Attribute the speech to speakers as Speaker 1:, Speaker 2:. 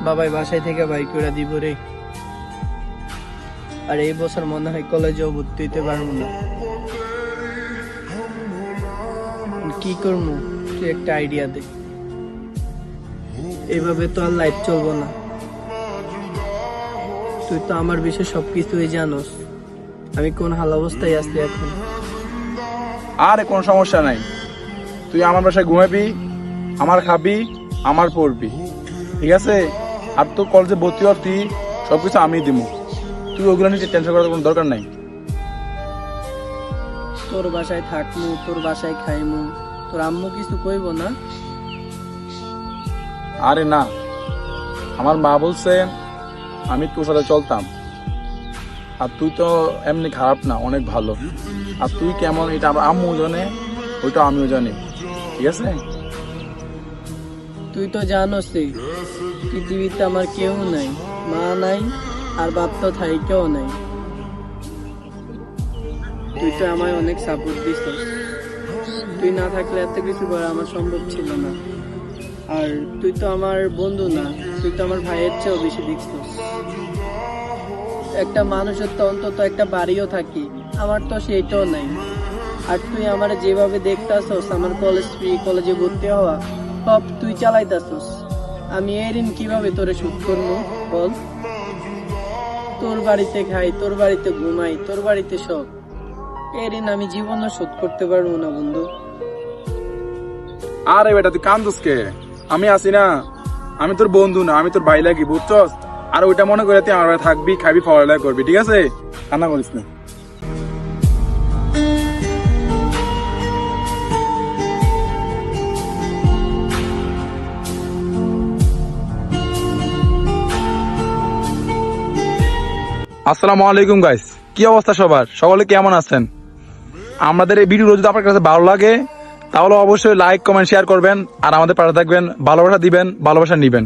Speaker 1: বাবাই বাসায় থেকে বাইর করে দিব রে। আর এই বছর মনে হয় কলেজেও ভর্তি হইতে পারবো না। কি করবো তুই একটা আইডিয়া দে। এভাবে তো আর লাইফ চলবো না। তুই তো আমার বিষয়ে সবকিছুই জানোস, আমি কোন হাল অবস্থায় আছি এখন।
Speaker 2: আরে কোনো সমস্যা নাই, তুই আমার বাসায় ঘুমাবি, আমার খাবি, আমার পড়বি, ঠিক আছে? আর তোর কলেজে ভর্তি হওয়ার ফি সবকিছু আমি দিব, তুই ওগুলো নিয়ে টেনশন করার কোনো দরকার নাই।
Speaker 1: তোর বাসায় থাকমু, তোর বাসায় খাইমু, তোর আম্মু কিছু কইব না?
Speaker 2: আরে না, আমার মা বলছে আমি তোর সাথে চলতাম, আর তুই তো এমনি খারাপ না, অনেক ভালো। আর তুই কেমন এটা আমার আম্মু জানে, ওইটা আমিও জানি, ঠিক আছে?
Speaker 1: তুই তো জানোসই পৃথিবীতে আমার কেউ নাই, মা নাই আর বাপ তো থাইকেও নাই। তুই তো আমায় অনেক সাপোর্ট দিছিস, তুই না থাকলে এত কিছু করা আমার সম্ভব ছিল না। আর তুই তো আমার বন্ধু না, তুই তো আমার ভাইয়ের চেয়েও বেশি দেখছিস। একটা মানুষের তো অন্তত একটা বাড়িও থাকি, আমার তো সেইটাও নাই। আর তুই আমার যেভাবে দেখতাছস, আমার কলেজ ফ্রি, কলেজে ভর্তি হওয়া সব তুই চালাইতাছস। আমি এই ঋণ কিভাবে তোরে শোধ করবো বল? তোর বাড়িতে খাই, তোর বাড়িতে ঘুমাই, তোর বাড়িতে সব, এই ঋণ আমি জীবনও শোধ করতে পারবো না বন্ধু।
Speaker 2: আরে বেটা তুই কান্দোস কে? আমি আছি না, আমি তোর বন্ধু না, আমি তোর ভাই লাগি, বুঝছস? আর ওইটা মনে করে তুই আমার বাড়ি থাকবি, খাবি, পড়ালেখা করবি, ঠিক আছে? কান্না করিস না। আসসালামু আলাইকুম গাইস, কি অবস্থা সবার? সকলে কেমন আছেন? আমাদের এই ভিডিও যদি আপনার কাছে ভালো লাগে তাহলে অবশ্যই লাইক, কমেন্ট, শেয়ার করবেন, আর আমাদের পাশে থাকবেন, ভালোবাসা দিবেন, ভালোবাসা নিবেন।